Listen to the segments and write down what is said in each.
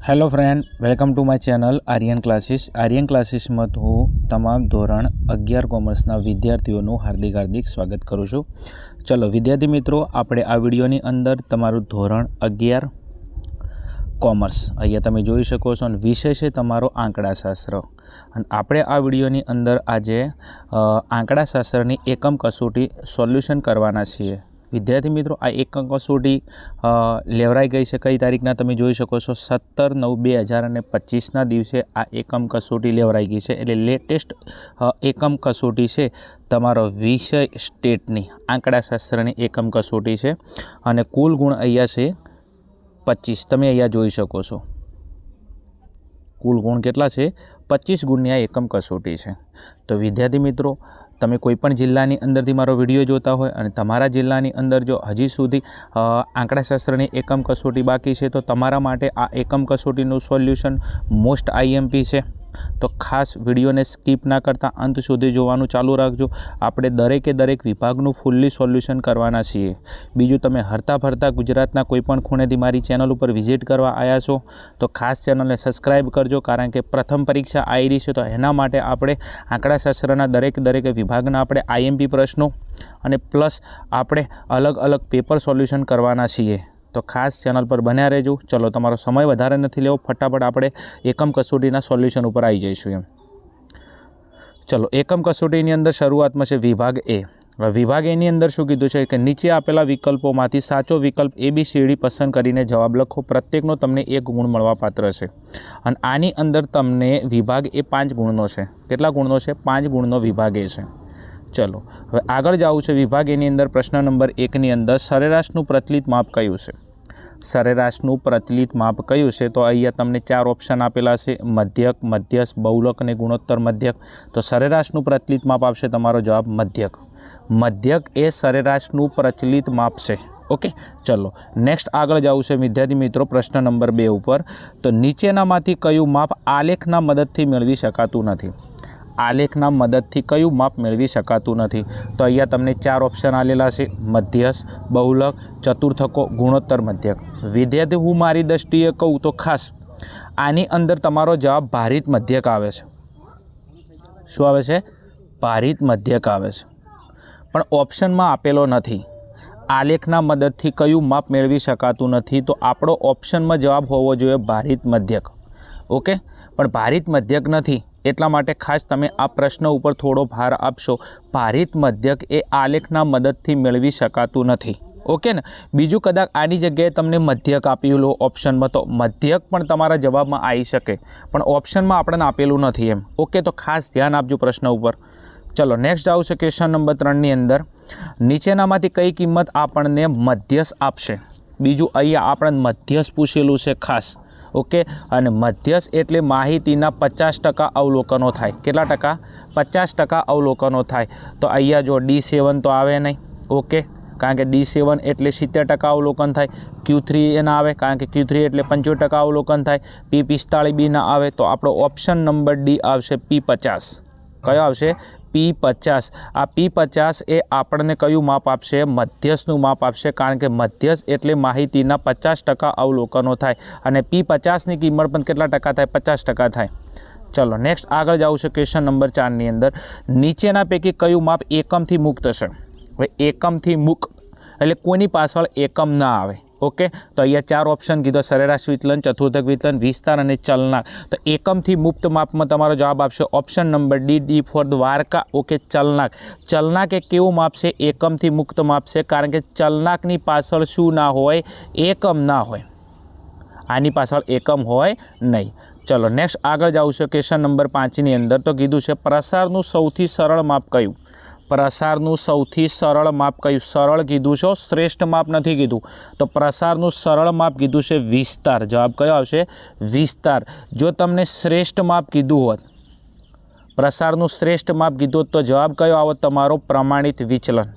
Hello friend, welcome to my channel Aryan classes में हूँ तमाम धोरण 11 कॉमर्सना विद्यार्थीओं हार्दिक स्वागत करूँ छूँ। चलो विद्यार्थी मित्रों, आपणे आ विडियोनी अंदर तमारुं धोरण 11 कॉमर्स अहींया तमे जोई शको छो अने विषय छे तमारो आंकड़ाशास्त्र। अने आपणे आ विडियोनी अंदर आजे आंकड़ाशास्त्रनी एकम कसोटी सोल्यूशन करवाना छीए। विद्यार्थी मित्रों, आ एकम कसोटी लेवराई गई है कई तारीखना तमे जोई शको छो 17/9/2025 ना दिवसे आ एकम कसोटी लेवराई गई है। एटले लेटेस्ट एकम कसोटी है तमारो विषय स्टेटनी आंकड़ाशास्त्रनी एकम कसोटी है अने कुल गुण अहींया छे 25। तमे अहींया जोई शको छो कुल गुण केटला छे 25 गुणनी आ एकम कसोटी है। तो विद्यार्थी मित्रों, तमे कोईपण जिल्लानी अंदरथी मारो विडियो जोता होय अने तमारा जिल्लानी अंदर जो हजी सुधी आंकड़ाशास्त्रनी एकम कसोटी बाकी है तो तमारा माटे आ एकम कसोटीनुं सोल्यूशन मोस्ट आईएमपी है। तो खास विडियो ने स्कीप ना करता अंत सुधी जोवानुं चालू राखजो। आपणे दरेके दरेक विभागनुं फुल्ली सोल्यूशन करवाना छीए। बीजुं, तमे हरता फरता गुजरातना कोईपण खूणेथी मारी चेनल पर विजिट करवा आया छो तो खास चेनल ने सब्सक्राइब करजो, कारण के प्रथम परीक्षा आई रही है तो एना माटे आपणे आंकड़ाशास्त्रना दरेक विभागना आपणे आईएमपी प्रश्नों अने प्लस आपणे अलग अलग पेपर सोल्यूशन करवाना छीए। तो खास चैनल पर बन्या रहेजो। चलो, तमारो समय वधारे नथी लेवो, फटाफट आपणे एकम कसोटीना सोल्यूशन पर आई जईशुं एम। चलो, एकम कसोटीनी अंदर शरूआत में छे विभाग ए। विभाग ए नी अंदर शुं कीधुं छे कि नीचे आपेला विकल्पोमांथी साचो विकल्प ABCD पसंद करीने जवाब लखो। प्रत्येकनो तमने 1 गुण मळवापात्र छे अने आनी अंदर तमने विभाग ए 5 गुणनो छे। केटला गुणनो छे? 5 गुणनो विभाग ए छे। चलो, हवे आगळ जावुं छे। विभाग ए नी अंदर प्रश्न नंबर 1 नी अंदर सरेराशनुं प्रचलित माप कयुं छे? सरेराशनुं प्रचलित माप कयुं छे? तो अहींया तमने 4 ऑप्शन आपेला छे, मध्यक, मध्यस्थ, बहुलक अने गुणोत्तर मध्यक। तो सरेराशनुं प्रचलित माप आपशे तमारो जवाब मध्यक। मध्यक ए सरेराशनुं प्रचलित माप छे। ओके, चलो नेक्स्ट आगळ जावुं छे विद्यार्थी मित्रों प्रश्न नंबर 2 उपर। तो नीचेनामांथी कयुं माप आलेखना मददथी मेळवी शकातुं नथी? आलेखना मददथी कयुं माप मेळवी शकातुं नथी? तो अहींया तमने 4 ऑप्शन आलेला छे, मध्यस्थ, बहुलक, चतुर्थको, गुणोत्तर मध्यक। विद्यार्थी, हूँ मारी दृष्टिए कहूँ तो खास आनी अंदर तमारो जवाब भारित मध्यक आवे छे। शुं आवे छे? भारित मध्यक आवे छे, पण ऑप्शन में आपेलो नथी। आलेखना मददथी कयुं माप मेळवी शकातुं नथी? तो आपणो ऑप्शन में जवाब होवो जोईए भारित मध्यक। ओके, पण भारित मध्यक नथी एटला माटे खास तमे आ प्रश्न उपर थोड़ो भार आपशो। भारित मध्यक ए आलेखना मददथी मेळवी शकातुं नथी। ओके ने? बीजू कदाच आनी जग्याए तमने मध्यक आपेलो ऑप्शन में तो मध्यक पण तमारा जवाब में आई शके, पण ऑप्शन में आपणे आपेलुं नथी एम। ओके, तो खास ध्यान आपजो प्रश्न उपर। चलो नेक्स्ट आवशे क्वेश्चन नंबर 3 नी अंदर नीचेनामांथी कई किंमत आपणने मध्यस्थ आपशे? बीजू अहींया आपणे मध्यस्थ पूछेलुं छे खास। ओके, अने मध्यस्थ एटले माहितीना 50% अवलोकनो थाय। केटला टका? 50% अवलोकनो थाय। तो अहींया जो D7 तो आवे नहीं। ओके, कारण के D7 एटले 70% अवलोकन थाय। Q3 ना आवे, कारण के Q3 एटले 75% अवलोकन थाय। P45 बी ना आवे। तो आपणो ऑप्शन नंबर D आवशे P50। कयो आवशे? P50। आ P50 ए आपणे कयुं माप आपशे? मध्यस्थनुं माप आपशे, कारण के मध्यस्थ एटले माहितीना 50% अवलोकनो थाय अने P50 नी किंमत पण केटला टका थाय? 50% थाय। चलो नेक्स्ट आगळ जावुं छे क्वेश्चन नंबर 4 नी अंदर नीचेना पैकी कयुं माप एकमथी मुक्त छे? हवे एकमथी मुक्त एटले कोनी पाछळ एकम ना आवे। ओके, तो अहींया 4 ऑप्शन कीधो, सरेराश विचलन, चतुर्थक विचलन, विस्तार अने चलनाक। तो एकमथी मुक्त माप में तमारो जवाब आपशे option number D for Dwarka. Okay, चलनाक। चलनाक एक केवुं माप छे? एकमथी मुक्त माप छे, कारण के चलनाकनी पाछळ शुं ना होय? एकम ना होय। आनी पाछळ एकम होय नहीं। चलो नेक्स्ट आगळ जावुं छे क्वेश्चन नंबर 5 नी अंदर। तो कीधुं छे प्रसारनुं सौथी सरळ माप कयुं? प्रसारनुं सौथी सरळ माप कयुं? सरळ कीधुं छे, श्रेष्ठ माप नथी कीधुं। तो प्रसारनुं सरळ माप कीधुं छे विस्तार। जवाब कयो आवशे? विस्तार। जो तमने श्रेष्ठ माप कीधुं होत, प्रसारनुं श्रेष्ठ माप कीधुं होत तो जवाब कयो आवत तमारो? प्रमाणित विचलन।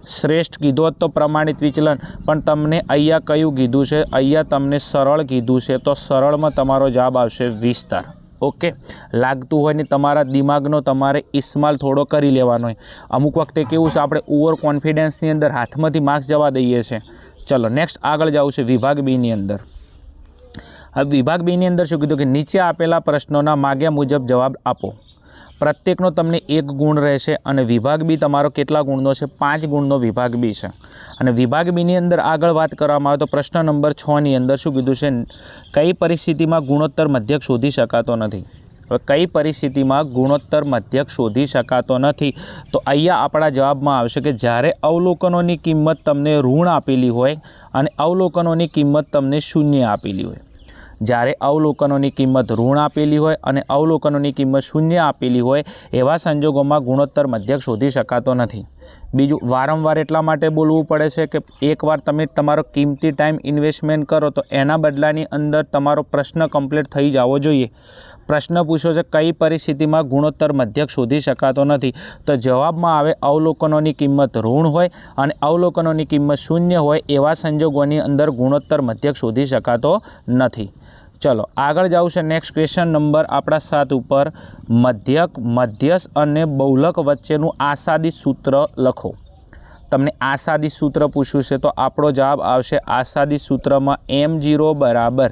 श्रेष्ठ कीधुं होत तो प्रमाणित विचलन, पण तमने अहींया कयुं कीधुं छे? अहींया तमने सरळ कीधुं छे, तो सरळ में तमारो जवाब आवशे विस्तार। ओके, लागतुं होय ने तमारा दिमागनो तमारे इस्तेमाल थोड़ो करी लेवानो होय। अमुक वखते केवुं छे आपणे ओवर कॉन्फिडन्सनी अंदर हाथमांथी मार्क्स जवा दईए छे। चलो नेक्स्ट आगळ जावुं छे विभाग बी नी अंदर। હવે વિભાગ બીની અંદર શું કીધું કે નીચે આપેલા પ્રશ્નોના માગ્યા મુજબ જવાબ આપો। પ્રત્યેકનો તમને 1 ગુણ રહેશે અને વિભાગ બી તમારો કેટલા ગુણનો છે? 5 ગુણનો વિભાગ બી છે। અને વિભાગ બીની અંદર આગળ વાત કરવામાં આવે તો પ્રશ્ન નંબર 6 ની અંદર શું કીધું છે? કઈ પરિસ્થિતિમાં ગુણોત્તર મધ્યક શોધી શકાતો નથી? હવે કઈ પરિસ્થિતિમાં ગુણોત્તર મધ્યક શોધી શકાતો નથી? તો અહીંયા આપણા જવાબમાં આવશે કે જ્યારે અવલોકનોની કિંમત તમને ઋણ આપેલી હોય અને અવલોકનોની કિંમત તમને શૂન્ય આપેલી હોય। જ્યારે અવલોકનોની કિંમત ઋણ આપેલી હોય અને અવલોકનોની કિંમત શૂન્ય આપેલી હોય એવા સંજોગોમાં ગુણોત્તર મધ્યક શોધી શકાતો નથી। બીજું, વારંવાર એટલા માટે બોલવું પડે છે કે એકવાર તમે તમારો કિંમતી ટાઈમ ઇન્વેસ્ટમેન્ટ કરો તો એના બદલાની અંદર તમારો પ્રશ્ન કમ્પ્લીટ થઈ જવો જોઈએ। પ્રશ્ન પૂછ્યો છે કઈ પરિસ્થિતિમાં ગુણોત્તર મધ્યક શોધી શકાતો નથી? તો જવાબમાં આવે અવલોકનોની કિંમત ઋણ હોય અને અવલોકનોની કિંમત શૂન્ય હોય એવા સંજોગોની અંદર ગુણોત્તર મધ્યક શોધી શકાતો નથી। ચલો આગળ જાઉં છે નેક્સ્ટ ક્વેશ્ચન નંબર આપણા 7 ઉપર। મધ્યક, મધ્યસ્થ અને બહુલક વચ્ચેનું આસાદી સૂત્ર લખો। તમને આસાદી સૂત્ર પૂછ્યું છે તો આપણો જવાબ આવશે આસાદી સૂત્રમાં m0 બરાબર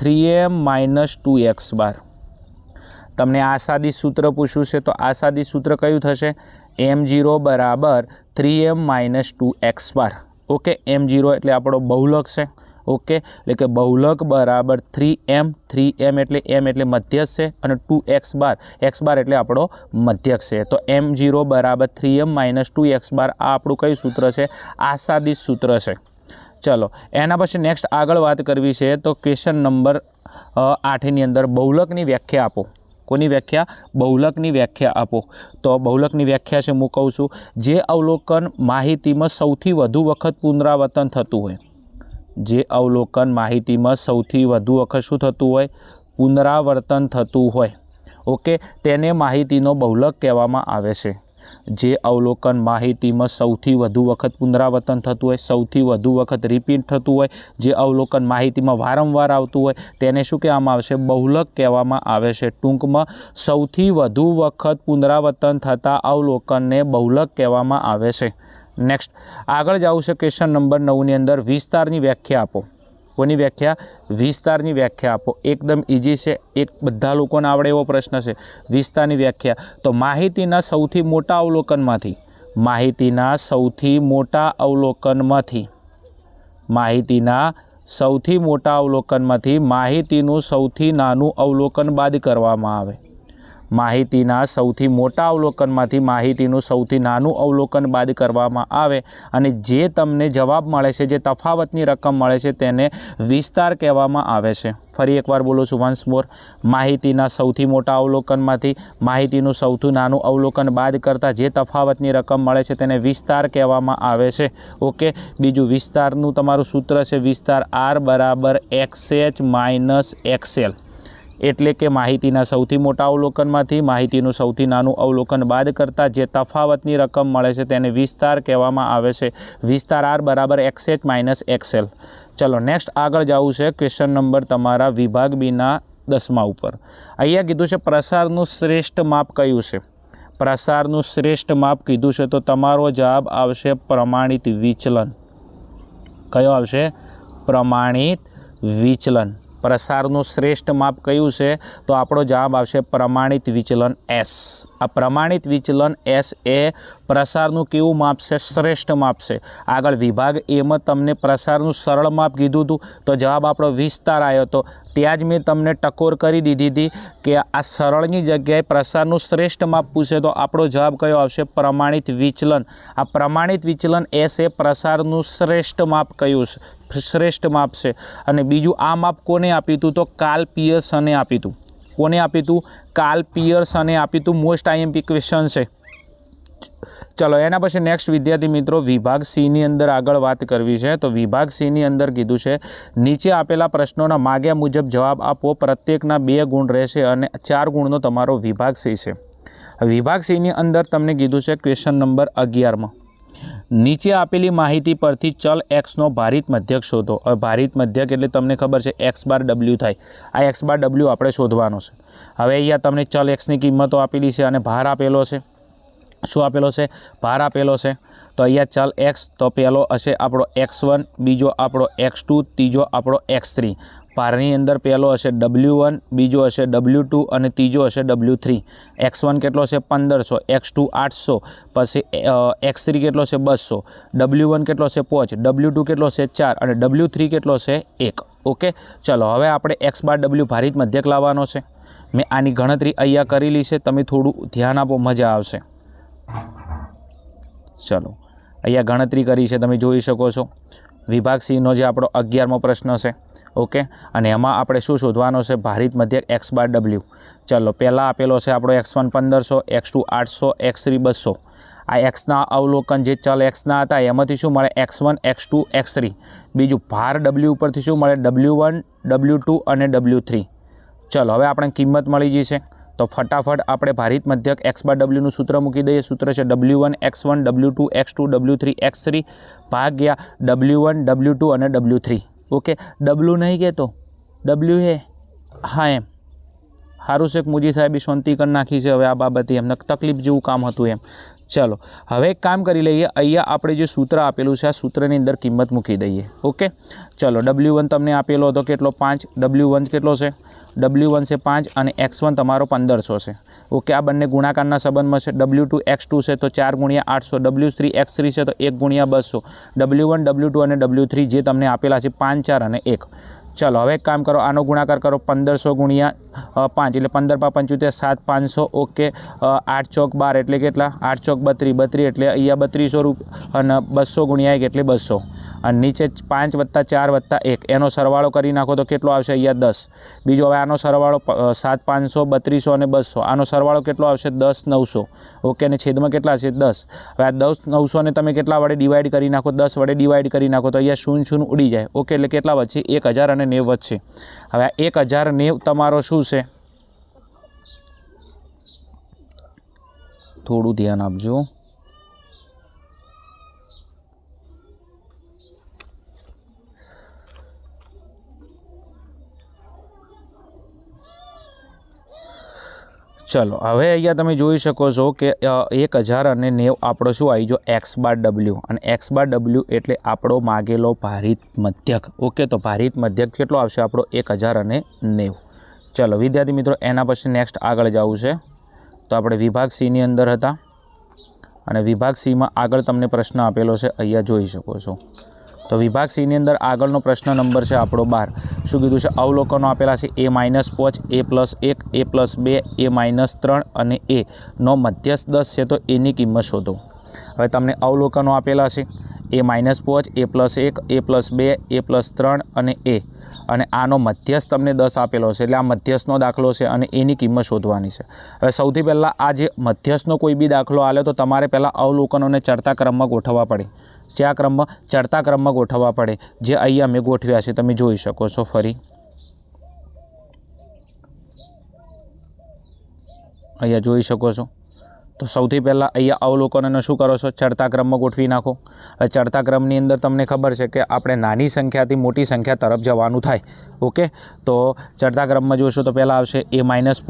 3m - 2x બાર। તમને આસાદી સૂત્ર પૂછ્યું છે તો આસાદી સૂત્ર કયું થશે? m0 બરાબર 3m - 2x બાર। ઓકે, m0 એટલે આપણો બહુલક છે। ઓકે, એટલે કે બહુલક બરાબર 3m એટલે m એટલે મધ્યસ્થ છે અને 2x બાર એટલે આપણો મધ્યક છે। તો m0 બરાબર 3m - 2x બાર આ આપણું કયું સૂત્ર છે? આસાદી સૂત્ર છે। ચલો એના પછી નેક્સ્ટ આગળ વાત કરવી છે તો ક્વેશ્ચન નંબર 8 ની અંદર બહુલકની વ્યાખ્યા આપો। કોની વ્યાખ્યા? બહુલકની વ્યાખ્યા આપો। તો બહુલકની વ્યાખ્યા છે હું કહું છું, જે અવલોકન માહિતીમાં સૌથી વધુ વખત પુનરાવર્તન થતું હોય, જે અવલોકન માહિતીમાં સૌથી વધુ વખત શું થતું હોય? પુનરાવર્તન થતું હોય। ઓકે, તેને માહિતીનો બહુલક કહેવામાં આવે છે। જે અવલોકન માહિતીમાં સૌથી વધુ વખત પુનરાવર્તન થતું હોય, સૌથી વધુ વખત રિપીટ થતું હોય, જે અવલોકન માહિતીમાં વારંવાર આવતું હોય તેને શું કહેવામાં આવશે? બહુલક કહેવામાં આવે છે। ટૂંકમાં સૌથી વધુ વખત પુનરાવર્તન થતા અવલોકનને બહુલક કહેવામાં આવે છે। નેક્સ્ટ આગળ જાવું છે ક્વેશ્ચન નંબર 9 ની અંદર વિસ્તારની વ્યાખ્યા આપો। કોની વ્યાખ્યા? વિસ્તારની વ્યાખ્યા આપો। એકદમ ઇઝી છે, એક બધા લોકોને આવડે એવો પ્રશ્ન છે। વિસ્તારની વ્યાખ્યા તો માહિતીના સૌથી મોટા અવલોકનમાંથી માહિતીનું સૌથી નાનું અવલોકન બાદ કરવામાં આવે। માહિતીના સૌથી મોટા અવલોકનમાંથી માહિતીનું સૌથી નાનું અવલોકન બાદ કરવામાં આવે અને જે તમને જવાબ મળે છે, જે તફાવતની રકમ મળે છે તેને વિસ્તાર કહેવામાં આવે છે। ફરી એકવાર બોલું છું, વન્સ મોર। માહિતીના સૌથી મોટા અવલોકનમાંથી માહિતીનું સૌથી નાનું અવલોકન બાદ કરતાં જે તફાવતની રકમ મળે છે તેને વિસ્તાર કહેવામાં આવે છે। ઓકે, બીજું વિસ્તારનું તમારું સૂત્ર છે વિસ્તાર R બરાબર XH - XL। એટલે કે માહિતીના સૌથી મોટા અવલોકનમાંથી માહિતીનું સૌથી નાનું અવલોકન બાદ કરતાં જે તફાવતની રકમ મળે છે તેને વિસ્તાર કહેવામાં આવે છે। વિસ્તાર R બરાબર XH - XL। ચલો નેક્સ્ટ આગળ જવું છે ક્વેશ્ચન નંબર તમારા વિભાગ બીના 10મા ઉપર। અહીંયા કીધું છે પ્રસારનું શ્રેષ્ઠ માપ કયું છે? પ્રસારનું શ્રેષ્ઠ માપ કીધું છે તો તમારો જવાબ આવશે પ્રમાણિત વિચલન। કયો આવશે? પ્રમાણિત વિચલન। પ્રસારનું શ્રેષ્ઠ માપ કયું છે? તો આપણો જવાબ આવશે પ્રમાણિત વિચલન S। આ પ્રમાણિત વિચલન S એ પ્રસારનું કેવું માપ છે? શ્રેષ્ઠ માપ છે। આગળ વિભાગ એમાં તમને પ્રસારનું સરળ માપ કીધું હતું તો જવાબ આપણો વિસ્તાર આવ્યો હતો। ત્યાં જ મેં તમને ટકોર કરી દીધી હતી કે આ સરળની જગ્યાએ પ્રસારનું શ્રેષ્ઠ માપ પૂછે તો આપણો જવાબ કયો આવશે? પ્રમાણિત વિચલન। આ પ્રમાણિત વિચલન S એ પ્રસારનું શ્રેષ્ઠ માપ કયું છે? શ્રેષ્ઠ માપ છે। અને બીજું આ માપ કોને આપ્યું હતું? તો કાર્લ પિયર્સને આપ્યું હતું। કોને આપ્યું હતું? કાર્લ પિયર્સને આપ્યું હતું। મોસ્ટ IMP ક્વેશ્ચન છે। ચલો એના પછી નેક્સ્ટ વિદ્યાર્થી મિત્રો વિભાગ સી ની અંદર આગળ વાત કરવી છે તો વિભાગ સી ની અંદર કીધું છે નીચે આપેલા પ્રશ્નોના માગ્યા મુજબ જવાબ આપો। પ્રત્યેકના 2 ગુણ રહેશે અને 4 ગુણનો તમારો વિભાગ સી છે। વિભાગ સી ની અંદર તમને કીધું છે ક્વેશ્ચન નંબર 11માં નીચે આપેલી માહિતી પરથી ચલ x નો ભારિત મધ્યક શોધો। હવે ભારિત મધ્યક એટલે તમને ખબર છે x બાર w થાય। આ x બાર w આપણે શોધવાનો છે। હવે અહીંયા તમને ચલ x ની કિંમતો આપેલી છે અને ભાર આપેલો છે શું આપેલો છે? ભાર આપેલો છે। તો અહીંયા ચલ x તો પહેલો હશે આપણો x1, બીજો આપણો x2, ત્રીજો આપણો x3। ભારની અંદર પહેલો હશે W1, બીજો હશે W2 અને ત્રીજો હશે W3। x1 કેટલો છે? 1500, x2 800, પછી x3 કેટલો છે? 200, W1 કેટલો છે? 5, W2 કેટલો છે? 4 અને W3 કેટલો છે? 1। ઓકે, ચલો હવે આપણે x બાર W ભારિત મધ્યક લાવવાનો છે। મેં આની ગણતરી અહીંયા કરેલી છે, તમે થોડું ધ્યાન આપો, મજા આવશે। ચલો અહીંયા ગણતરી કરી છે, તમે જોઈ શકો છો। વિભાગ સીનો જે આપણો 11મો પ્રશ્ન છે। ઓકે, અને એમાં આપણે શું શોધવાનો છે? ભારિત મધ્યક x બાર W। ચલો પહેલાં આપેલો છે આપણો x1 1500, x2 800, x3 200। આ એક્સના અવલોકન જે ચલ એક્સના હતા એમાંથી શું મળે? x1, x2, x3। બીજું ભાર W ઉપરથી શું મળે? W1, W2 અને W3। ચલો હવે આપણે કિંમત મળી જશે, તો ફટાફટ આપણે ભારિત મધ્યક x બાર Wનું સૂત્ર મૂકી દઈએ। સૂત્ર છે W1 x1, W2 x2, W3 x3 ભાગ્યા W1, W2 અને W3। ઓકે, W નહીં કહેતો, W હે, હા એમ। સારું છે કે મોદી સાહેબે શાંતિ કરી નાખી છે હવે આ બાબતે, એમને તકલીફ જેવું કામ હતું એમ। ચલો હવે એક કામ કરી લઈએ, અહીંયા આપણે જે સૂત્ર આપેલું છે આ સૂત્રની અંદર કિંમત મૂકી દઈએ। ઓકે, ચલો W1 તમને આપેલો હતો કેટલો? 5। W1 કેટલો છે? W1 છે 5 અને x1 તમારો 1500 છે। ઓકે, આ બંને ગુણાકારના સંબંધમાં છે। W2 x2 છે તો 4 ગુણ્યા 800, W3 x3 છે તો 1 ગુણ્યા 200, W1, W2 અને W3 જે તમને આપેલા છે 5, 4 અને 1। ચલો હવે એક કામ કરો, આનો ગુણાકાર કરો 1500 ગુણ્યા 5 એટલે 15 × 75 7 500। ઓકે, 8 ચોક 12 એટલે કેટલા? 8 ચોક 32, 32 એટલે અહીંયા 3200 રૂપિયા અને 200 ગુણ્યા 1 એટલે 200 અને નીચે 5 + 4 + 1 એનો સરવાળો કરી નાખો તો કેટલો આવશે? અહીંયા 10। બીજો હવે આનો સરવાળો 7 500, 3200 અને 200, આનો સરવાળો કેટલો આવશે? 10 900। ઓકે, અને છેદમાં કેટલા છે? 10। હવે આ 10 900 ને તમે કેટલા વડે ડિવાઈડ કરી નાખો? 10 વડે ડિવાઈડ કરી નાખો તો અહીંયા 0 0 ઉડી જાય। ઓકે, એટલે કેટલા વધશે? 1090 વધશે। હવે આ 1090 તમારો શું છે? થોડું ધ્યાન આપજો। ચલો હવે અહીંયા તમે જોઈ શકો છો કે 1090 આપણો શું આવી ગયો? x બાર W, અને x બાર W એટલે આપણો માગેલો ભારિત મધ્યક। ઓકે, તો ભારિત મધ્યક કેટલો આવશે આપણો? 1090। ચલો વિદ્યાર્થી મિત્રો, એના પછી નેક્સ્ટ આગળ જવું છે, તો આપણે વિભાગ સીની અંદર હતા અને વિભાગ સીમાં આગળ તમને પ્રશ્ન આપેલો છે, અહીંયા જોઈ શકો છો। તો વિભાગ સીની અંદર આગળનો પ્રશ્ન નંબર છે આપણો 12। શું કીધું છે? અવલોકનો આપેલા છે A - 5, A + 1, A + 2, A - 3 અને A નો મધ્યસ્થ 10 છે, તો એની કિંમત શોધો। હવે તમને અવલોકનો આપેલા છે A - 5, A + 1, A + 2, A + 3 અને A, અને આનો મધ્યસ્થ તમને 10 આપેલો છે, એટલે આ મધ્યસ્થનો દાખલો છે અને એની કિંમત શોધવાની છે। હવે સૌથી પહેલાં આ જે મધ્યસ્થનો કોઈ બી દાખલો આલે તો તમારે પહેલાં અવલોકનોને ચડતા ક્રમમાં ગોઠવવા પડે। કયા ક્રમમાં? ચડતા ક્રમમાં ગોઠવવા પડે, જે અહીંયા મેં ગોઠવ્યા છે, તમે જોઈ શકો છો। ફરી અહીંયા જોઈ શકો છો। તો સૌથી પહેલાં અહીંયા અવલોકનોને શું કરો છો? ચડતા ક્રમમાં ગોઠવી નાખો। હવે ચડતા ક્રમની અંદર તમને ખબર છે કે આપણે નાની સંખ્યાથી મોટી સંખ્યા તરફ જવાનું થાય। ઓકે, તો ચડતા ક્રમમાં જોશો તો પહેલાં આવશે A - 5, A -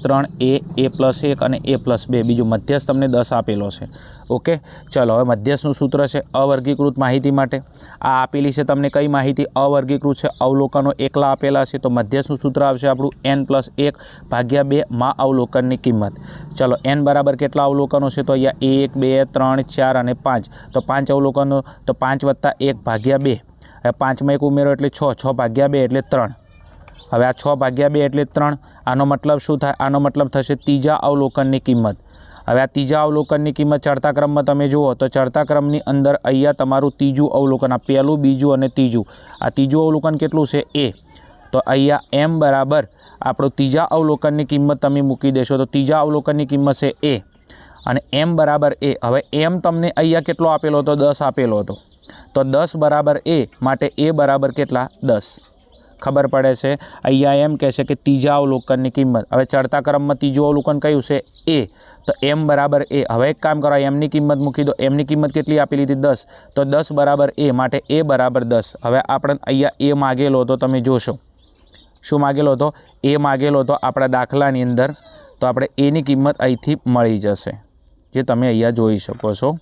3, A + 1 અને A + 2, બીજું મધ્યસ્થ તમને 10 આપેલો છે। ઓકે, ચલો હવે મધ્યસ્થનું સૂત્ર છે અવર્ગીકૃત માહિતી માટે। આ આપેલી છે તમને કઈ માહિતી? અવર્ગીકૃત છે, અવલોકનો એકલા આપેલા છે, તો મધ્યસ્થનું સૂત્ર આવશે આપણું n + 1 ભાગ્યા 2 માં અવલોકનની કિંમત। ચલો n બરાબર કેટલા અવલોકનો છે? તો અહીંયા 1 2 3 4 અને 5, તો 5 અવલોકનો, તો 5 + 1 ભાગ્યા 2, હવે 5માં 1 ઉમેરો એટલે 6, 6 ભાગ્યા 2 એટલે 3। હવે આ 6 ભાગ્યા 2 એટલે 3, આનો મતલબ શું થાય? આનો મતલબ થશે ત્રીજા અવલોકનની કિંમત। હવે આ ત્રીજા અવલોકનની કિંમત ચડતા ક્રમમાં તમે જુઓ તો ચડતા ક્રમની અંદર અહીંયા તમારું ત્રીજું અવલોકન, આ પહેલું, બીજું અને ત્રીજું, આ ત્રીજું અવલોકન કેટલું છે? A। તો અહીંયા m બરાબર આપણો ત્રીજા અવલોકનની કિંમત તમે મૂકી દેશો તો ત્રીજા અવલોકનની કિંમત છે A અને m બરાબર A। હવે m તમને અહીંયા કેટલો આપેલો હતો? 10 આપેલો હતો, તો 10 બરાબર A માટે A બરાબર કેટલા? 10। ખબર પડે છે? અહીંયા એમ કહે છે કે ત્રીજા અવલોકનની કિંમત, હવે ચડતા ક્રમમાં ત્રીજું અવલોકન કયું છે? A, તો m બરાબર A। હવે એક કામ કરો, mની કિંમત મૂકી દો। mની કિંમત કેટલી આપેલી હતી? 10, તો 10 બરાબર A માટે A બરાબર 10। હવે આપણે અહીંયા A માગેલો હતો, તમે જોશો શું માગેલો હતો? A માગેલો હતો આપણા દાખલાની અંદર, તો આપણે એની કિંમત અહીંથી મળી જશે। जे तमे अहींया जोई शको छो।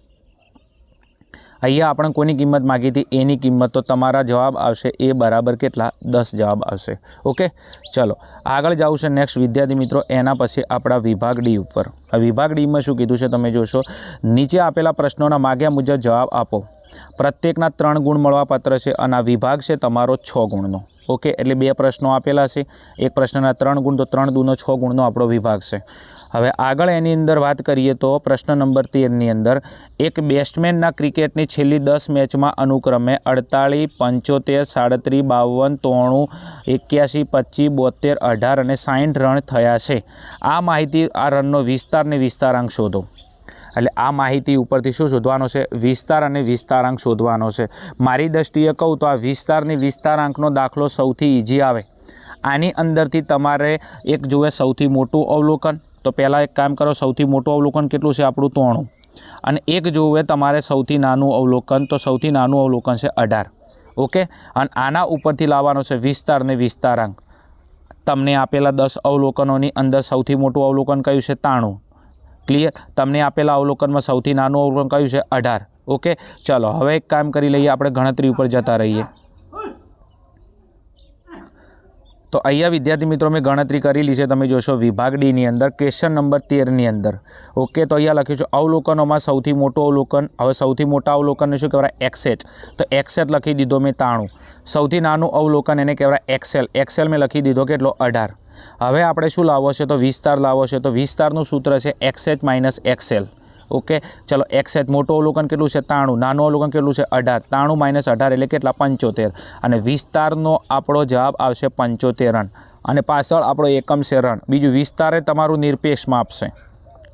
अहींया आपणे कोनी किंमत मांगी थी एनी किंमत, तो तमारा जवाब आवशे ए बराबर केटला 10 जवाब आवशे। ओके, चलो आगळ जावुं छे नेक्स्ट विद्यार्थी मित्रों, एना पछी आपणा विभाग डी उपर। आ विभाग डी में शुं कीधुं छे तमे जोशो, नीचे आपेला प्रश्नोना माग्या मुजब जवाब आपो। प्रत्येकना 3 गुण मळवापात्र छे अने आ विभाग छे तमारो 6 गुणनो। ओके, एटले 2 प्रश्नो आपेला छे, एक प्रश्नना 3 गुण, तो 3 दूनो 6 गुणनो आपणो विभाग छे। हवे आगळ एनी अंदर बात करीए तो प्रश्न नंबर 13 नी अंदर एक बेस्टमेनना क्रिकेटनी छेल्ली 10 मैचमां अनुक्रमे 48, 75, 37, 52, 93, 81, 25, 72, 18 અને 60 રન થયા છે। આ માહિતી આ રનનો વિસ્તાર ને વિસ્તારાંક શોધો। એટલે આ માહિતી ઉપરથી શું શોધવાનો છે? વિસ્તાર અને વિસ્તારાંક શોધવાનો છે। મારી દૃષ્ટિએ કહું તો આ વિસ્તારની વિસ્તારાંકનો દાખલો સૌથી ઇઝી આવે। આની અંદરથી તમારે એક જોવે સૌથી મોટું અવલોકન, तो पहला एक काम करो, सौथी मोटुं अवलोकन केटलुं छे आपणुं 93, अने एक जोवे तमारे सौथी नानुं अवलोकन, तो सौथी नानुं अवलोकन छे 18। ओके, अने आना उपरथी लाववानो छे विस्तार ने विस्तारांक। तमने आपेला 10 अवलोकनोनी अंदर सौथी मोटुं अवलोकन कयुं छे 93। क्लियर? तमने आपेला अवलोकन में सौथी नानुं अवलोकन कयुं छे 18। ओके, चलो हवे एक काम करी लईए, आपणे गणतरी उपर जता रहीए। तो अहींया विद्यार्थी मित्रों में गणतरी करी ली है, तमे जोशो विभाग डी नी अंदर क्वेश्चन नंबर 13 नी अंदर। ओके, तो अहींया लख्युं छे अवलोकनों में सौथी मोटुं अवलोकन। हवे सौथी मोटा अवलोकन ने शुं कहेवाय? एक्सएच। तो एक्सएच लखी दीधो मैं 93। सौथी नानुं अवलोकन एने कहेवाय एक्सएल। एक्सएल में लखी दीधो केटलो? 18। हवे आपणे शुं लाववो छे? तो विस्तार लाववो छे। तो विस्तारनुं सूत्र छे एक्सएच माइनस एक्सएल। ओके, चलो एक्सएच मोटो अवलोकन केटलुं छे 93, नानो अवलोकन केटलुं छे 18। 93 माइनस 18 एटले केटला? 75। अने विस्तारनो आपणो जवाब आवशे 75 रन। अने पाछळ आपणो एकम छे रन। बीजुं विस्तारे तमारुं निरपेक्ष माप छे।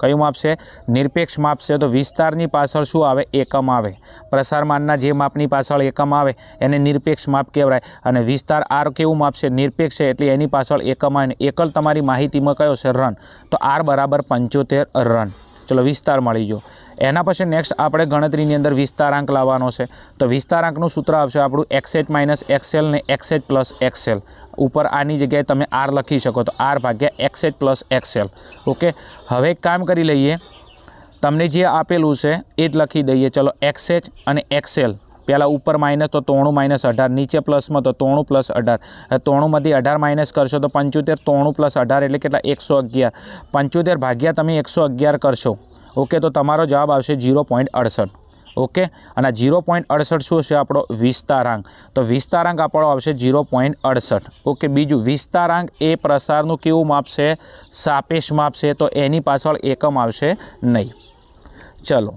कयुं माप छे? निरपेक्ष माप छे। तो विस्तारनी पाछळ शुं आवे? एकम आवे। प्रसारमानना जे मापनी पाछळ एकम आवे एने निरपेक्ष माप कहेवाय। अने विस्तार आर केवुं माप छे? निरपेक्ष छे, एटले एनी पाछळ एकम आवे। एकल तमारी माहितीमां कयो छे? रन। तो आर बराबर 75 रन। चलो विस्तार मळी गयो। एना पछी नेक्स्ट आपणे गणतरीनी अंदर विस्तारांक लाववानो छे। तो विस्तारांकनुं सूत्र आवशे आपणुं एक्सएच माइनस एक्सएल ने एक्सएच प्लस एक्सएल। ऊपर आनी जग्याए तमे आर लखी शको, तो are Bhagya एक्सएच plus XL. Okay, हवे एक काम करी लईए, तमने जे आपेलुं छे ए ज लखी दईए। चलो एक्सएच अने एक्सएल, पहला ऊपर माइनस, तो 93 माइनस 18, नीचे प्लस में, तो 93 प्लस 18। 93 में 18 माइनस करशो तो 75। 93 प्लस 18 एटले केटला? 111। 75 भाग्या तमे 111 करशो। ओके, तो तमारो जवाब आवशे 0.68। ओके, अने 0.68 शुं छे आपणो? विस्तारांक। तो विस्तारांक आपणो आवशे 0.68। ओके, बीजुं विस्तारांक ए प्रसारनुं केवुं माप छे? सापेक्ष माप छे। तो एनी पाछळ एकम आवशे नहीं। चलो,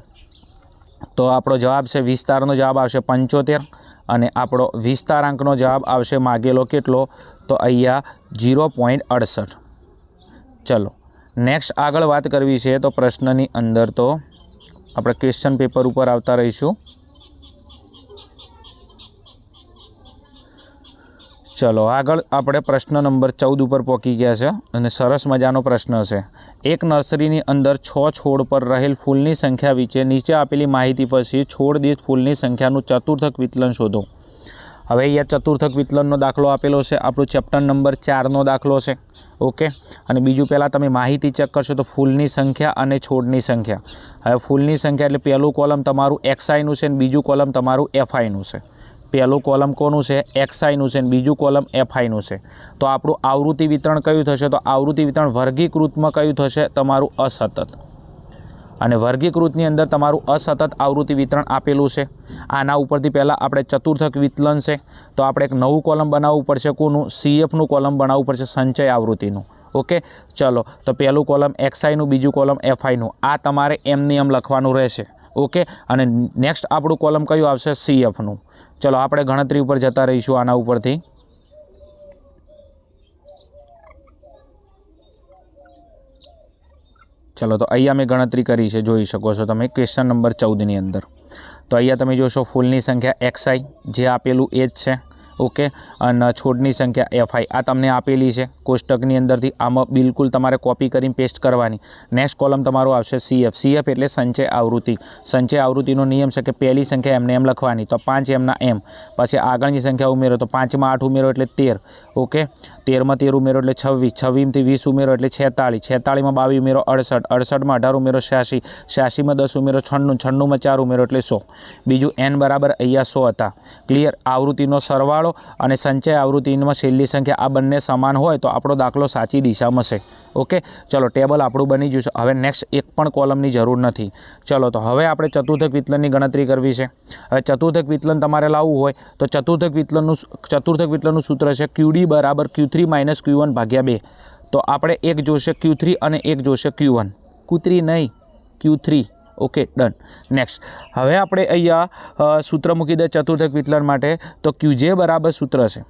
तो आपणो जवाब छे विस्तारनो जवाब आवशे 75 अने आपणो विस्तारांकनो जवाब आवशे मागेलो केटलो? तो अहींया 0.68। चलो नेक्स्ट आगळ वात करवी छे, तो प्रश्ननी अंदर तो આપણે ક્વેશ્ચન પેપર ઉપર આવતા રહીશું। चलो આગળ આપણે પ્રશ્ન નંબર 14 ઉપર પહોંચી ગયા છે અને સરસ મજાનો પ્રશ્ન છે। એક નર્સરીની અંદર 6 છોડ પર રહેલ ફૂલની સંખ્યા વિશે નીચે આપેલી માહિતી પછી છોડ દીઠ ફૂલની સંખ્યાનું ચતુર્થક વિચલન શોધો। હવે અહીંયા ચતુર્થક વિચલનનો દાખલો આપેલો છે, આપણો ચેપ્ટર નંબર 4નો દાખલો છે। ओके, અને બીજું પહેલાં તમે માહિતી ચેક કરશો તો ફૂલની સંખ્યા અને છોડની સંખ્યા। હવે ફૂલની સંખ્યા એટલે પહેલું કોલમ તમારું XIનું છે અને બીજું કોલમ તમારું FIનું છે। પહેલું કોલમ કોનું છે? XIનું છે અને બીજું કોલમ FIનું છે। તો આપણું આવૃત્તિ વિતરણ કયું થશે? તો આવૃત્તિ વિતરણ વર્ગીકૃતમાં કયું થશે? તમારું અસતત। અને વર્ગીકૃતની અંદર તમારું અસતત આવૃત્તિ વિતરણ આપેલું છે। આના ઉપરથી પહેલાં આપણે ચતુર્થક વિચલન છે, તો આપણે એક નવું કોલમ બનાવવું પડશે। કોનું? CFનું કોલમ બનાવવું પડશે, સંચય આવૃત્તિનું। ઓકે, ચલો તો પહેલું કોલમ XIનું, બીજું કોલમ FIનું, આ તમારે એમની એમ લખવાનું રહેશે। ओके, અને નેક્સ્ટ આપણું કોલમ કયું આવશે? CFનું। ચલો આપણે ગણતરી ઉપર જતા રહીશું આના ઉપરથી। चलो तो अहींया मैं गणतरी करी है, जोई शको छो तमे क्वेश्चन नंबर 14 नी अंदर। तो अहींया तमे जोशो फूलनी संख्या XI जे आपेलू ए ज छे। ઓકે, અને છોડની સંખ્યા FI આ તમને આપેલી છે કોષ્ટકની અંદરથી. આમાં બિલકુલ તમારે કોપી કરીને પેસ્ટ કરવાની. નેક્સ્ટ કોલમ તમારો આવશે CF એટલે સંચય આવૃત્તિ. સંચય આવૃત્તિનો નિયમ છે કે પહેલી સંખ્યા એમને એમ લખવાની, તો 5 એમના એમ, પછી આગળની સંખ્યા ઉમેરો તો 5માં 8 ઉમેરો એટલે 13, ઓકે, 13માં 13 ઉમેરો એટલે 26, 26માંથી 20 ઉમેરો એટલે 46, 46માં 22 ઉમેરો 68, 68માં 18 ઉમેરો 86, 86માં 10 ઉમેરો 96, 96માં 4 ઉમેરો એટલે 100. બીજું n બરાબર અહીંયા 100 હતા. ક્લિયર. આવૃત્તિનો સરવાળો અને સંચય આવૃત્તિમાં છેલ્લી સંખ્યા આ બંને સમાન હોય તો આપણો દાખલો સાચી દિશામાં છે. ઓકે, ચલો ટેબલ આપણું બની ગયું છે. હવે નેક્સ્ટ એક પણ કોલમની જરૂર નથી. ચલો તો હવે આપણે ચતુર્થક વિચલનની ગણતરી કરવી છે. હવે ચતુર્થક વિચલન તમારે લાવવું હોય તો ચતુર્થક વિચલનનું સૂત્ર છે QD બરાબર Q3 - Q1 ભાગ્યા 2. તો આપણે એક જોશે Q3 અને એક જોશે Q1. Q3 નહીં, Q3. Okay, done. નેક્સ્ટ હવે આપણે અહીંયા સૂત્ર મૂકી દે ચતુર્થક વિચલન માટે. તો QJ બરાબર સૂત્ર છે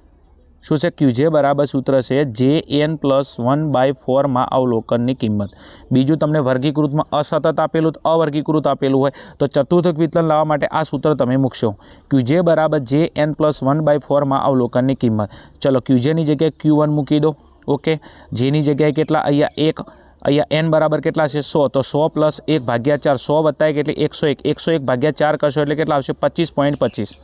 શું છે? QJ બરાબર સૂત્ર છે JN+1/4 માં અવલોકનની કિંમત. બીજું તમને વર્ગીકૃતમાં અસતત આપેલું, અવર્ગીકૃત આપેલું હોય તો ચતુર્થક વિચલન લાવવા માટે આ સૂત્ર તમે મૂકશો. QJ બરાબર JN+1/4 માં અવલોકનની કિંમત. ચલો QJની જગ્યાએ Q1 મૂકી દો. ઓકે, જેની જગ્યાએ કેટલા અહીંયા n બરાબર કેટલા છે? 100. તો 100 + 1 ભાગ્યા 4, 100 વત્તા 1 એટલે 101, 101 ભાગ્યા 4 કરશો એટલે કેટલા આવશે? 25.25.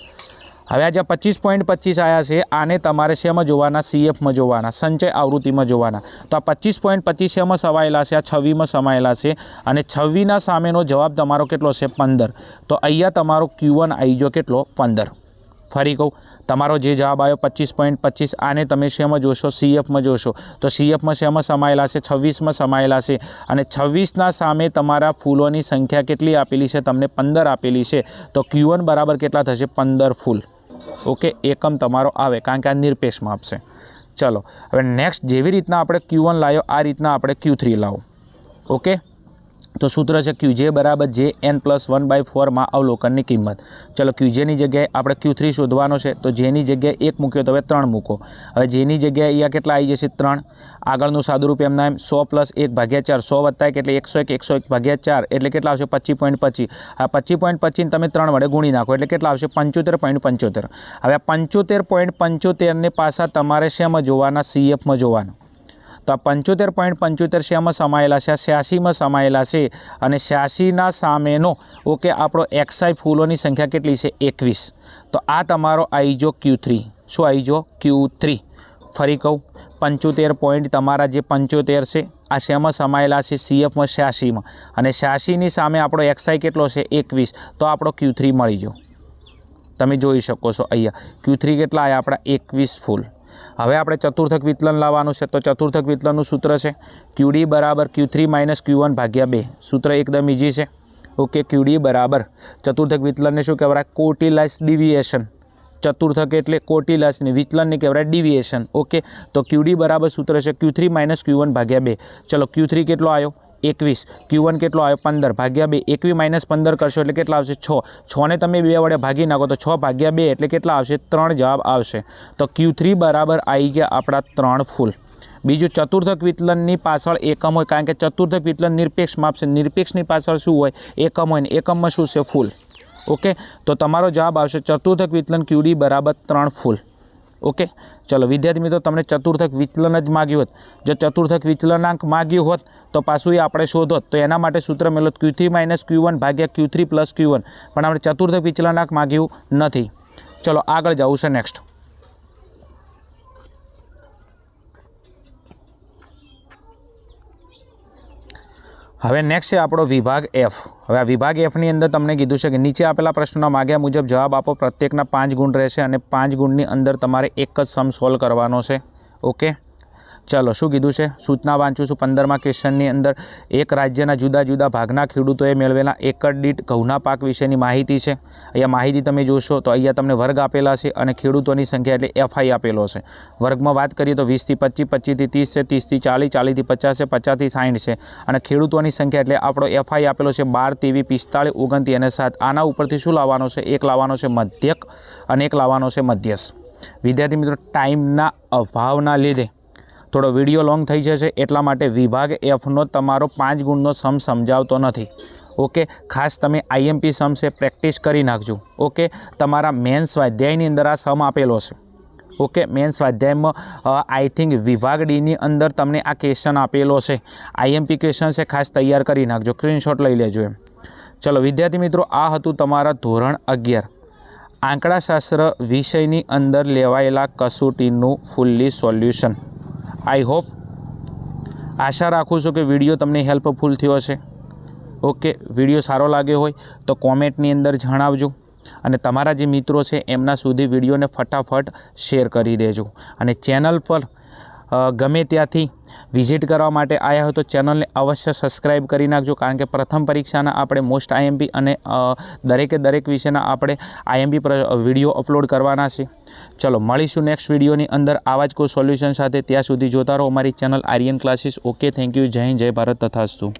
હવે આ જ્યાં 25.25 આવ્યા છે આને તમારે શેમાં જોવાના? CFમાં જોવાના, સંચય આવૃત્તિમાં જોવાના. તો આ 25.25 શેમાં સમાયેલા છે? આ 26માં સમાયેલા છે, અને 26ના સામેનો જવાબ તમારો કેટલો છે? 15. તો અહીંયા તમારો Q1 આવી ગયો કેટલો? 15. ફરી કહું, તમારો જે જવાબ આવ્યો 25.25 આને તમે શેમાં જોશો? CFમાં જોશો. તો CFમાં શેમાં સમાયેલા છે? 26માં સમાયેલા છે, અને 26ના સામે તમારા ફૂલોની સંખ્યા કેટલી આપેલી છે? તમને 15 આપેલી છે. તો Q1 બરાબર કેટલા થશે? 15 ફૂલ. ઓકે, એકમ તમારો આવે કારણ કે આ નિરપેક્ષમાં આપશે. ચલો હવે નેક્સ્ટ જેવી રીતના આપણે Q1 લાવ્યો આ રીતના આપણે Q3 લાવો. ઓકે, તો સૂત્ર છે QJ બરાબર JN+1/4 માં અવલોકનની કિંમત. ચલો QJની જગ્યાએ આપણે Q3 શોધવાનો છે. તો જેની જગ્યાએ 1 મૂક્યો તો હવે 3 મૂકો. હવે જેની જગ્યાએ અહીંયા કેટલા આવી જશે? 3. આગળનું સાદુરૂપ એમના એમ 100 + 1 ભાગ્યા 4, 100 વત્તા 1 એટલે 101, 101 ભાગ્યા 4 એટલે કેટલા આવશે? 25.25. આ 25.25 તમે 3 વડે ગુણી નાખો એટલે કેટલા આવશે? 75.75. હવે આ 75.75ને પાછા તમારે શેમાં જોવાના? CFમાં જોવાના. તો આ 75.75 શેમાં સમાયેલા છે? 86માં સમાયેલા છે, અને 86ના સામેનો ઓકે આપણો XI ફૂલોની સંખ્યા કેટલી છે? 21. તો આ તમારો આવી જો Q3. શું આવી જો? Q3. ફરી કહું, 75 પોઈન્ટ તમારા જે 75 છે આ શેમાં સમાયેલા છે? CFમાં 86માં, અને 86ની સામે આપણો XI કેટલો છે? 21. તો આપણો Q3 મળી ગયો. તમે જોઈ શકો છો અહીંયા Q3 કેટલા આવ્યા આપણા? 21 ફૂલ. હવે આપણે ચતુર્થક વિચલન લાવવાનું છે. તો ચતુર્થક વિચલનનું સૂત્ર છે QD બરાબર Q3 - Q1 ભાગ્યા 2. સૂત્ર એકદમ ઇઝી છે. ઓકે, QD બરાબર ચતુર્થક વિચલનને શું કહેવાય? ક્વોર્ટિલાઇઝ ડેવિએશન. ચતુર્થક એટલે ક્વોર્ટિલાઇઝની, વિચલનને કહેવાય ડેવિએશન. ઓકે, તો QD બરાબર સૂત્ર છે Q3 - Q1 ભાગ્યા 2. ચલો Q3 કેટલો આવ્યો? 21. Q1 કેટલો આવ્યો? 15 ભાગ્યા 2. 21 - 15 કરશો એટલે કેટલા આવશે? 6. 6ને તમે 2 વડે ભાગી નાખો તો 6 ભાગ્યા 2 એટલે કેટલા આવશે? 3 જવાબ આવશે. તો Q3 બરાબર આવી ગયા આપણા 3 ફૂલ. બીજું ચતુર્થક વિચલનની પાછળ એકમ હોય, કારણ કે ચતુર્થક વિચલન નિરપેક્ષમાં આપશે. નિરપેક્ષની પાછળ શું હોય? એકમ હોય, ને એકમમાં શું છે? ફૂલ. ઓકે, તો તમારો જવાબ આવશે ચતુર્થક વિચલન QD બરાબર 3 ફૂલ. ઓકે, ચલો વિદ્યાર્થી મિત્રો, તમને ચતુર્થક વિચલન જ માગ્યું હોત. જો ચતુર્થક વિચલનાંક માગ્યું હોત તો પાછું એ આપણે શોધોત. તો એના માટે સૂત્ર મેળવત Q3 - Q1 ભાગ્યા Q3 + Q1. પણ આપણે ચતુર્થક વિચલનાંક માગ્યું નથી. ચલો આગળ જવું છે. નેક્સ્ટ હવે નેક્સ્ટ છે આપણો વિભાગ F. હવે આ વિભાગ Fની અંદર તમને કીધું છે કે નીચે આપેલા પ્રશ્નોના માગ્યા મુજબ જવાબ આપો. પ્રત્યેકના 5 ગુણ રહેશે, અને 5 ગુણની અંદર તમારે એક જ સમ સોલ્વ કરવાનો છે. ઓકે, ચલો શું કીધું છે? સૂચના વાંચું છું. 15મા ક્વેશ્ચનની અંદર એક રાજ્યના જુદા જુદા ભાગના ખેડૂતોએ મેળવેલા એકર દીઠ ઘઉંના પાક વિશેની માહિતી છે. અહીંયા માહિતી તમે જોશો તો અહીંયા તમને વર્ગ આપેલા છે, અને ખેડૂતોની સંખ્યા એટલે FI આપેલો છે. વર્ગમાં વાત કરીએ તો 20 થી 25, 25 થી 30 છે, 30 થી 40, 40 થી 50 છે, 50 થી 60 છે, અને ખેડૂતોની સંખ્યા એટલે આપણો FI આપેલો છે 12, 23, 45, 29 અને 7. આના ઉપરથી શું લાવવાનો છે? એક લાવવાનો છે મધ્યક, અને એક લાવવાનો છે મધ્યસ્થ. વિદ્યાર્થી મિત્રો, ટાઈમના અભાવના લીધે થોડો વિડીયો લોંગ થઈ જશે, એટલા માટે વિભાગ Fનો તમારો 5 ગુણનો સમ સમજાવતો નથી. ઓકે, ખાસ તમે IMP સમ છે પ્રેક્ટિસ કરી નાખજો. ઓકે, તમારા મેન સ્વાધ્યાયની અંદર આ સમ આપેલો છે. ઓકે, મેન સ્વાધ્યાયમાં આઈ થિંક વિભાગ ડીની અંદર તમને આ ક્વેશ્ચન આપેલો છે, આઈએમપી ક્વેશ્ચન છે, ખાસ તૈયાર કરી નાખજો, સ્ક્રીનશોટ લઈ લેજો એમ. ચલો વિદ્યાર્થી મિત્રો, આ હતું તમારા ધોરણ 11 આંકડાશાસ્ત્ર વિષયની અંદર લેવાયેલા કસોટીનું ફૂલ્લી સોલ્યુશન. આઈ હોપ, આશા રાખું છું કે વિડીયો તમને હેલ્પફુલ થયો હશે. ઓકે, વિડીયો સારો લાગ્યો હોય તો કોમેન્ટની અંદર જણાવજો અને તમારા જે મિત્રો છે એમના સુધી વિડીયોને ફટાફટ શેર કરી દેજો. અને ચેનલ પર ગમે ત્યાંથી વિઝિટ કરવા માટે આવ્યા હોય તો ચેનલને અવશ્ય સબસ્ક્રાઈબ કરી નાખજો, કારણ કે પ્રથમ પરીક્ષાના આપણે મોસ્ટ આઈએમપી અને દરેક વિષયના આપણે આઈએમપી વિડીયો અપલોડ કરવાના છે. ચલો મળીશું નેક્સ્ટ વિડીયોની અંદર આવા જ કોઈ સોલ્યુશન સાથે. ત્યાં સુધી જોતા રહો અમારી channel Aryan classes. Okay, thank you. જય હિન્દ, જય ભારત, તથાસ્તુ.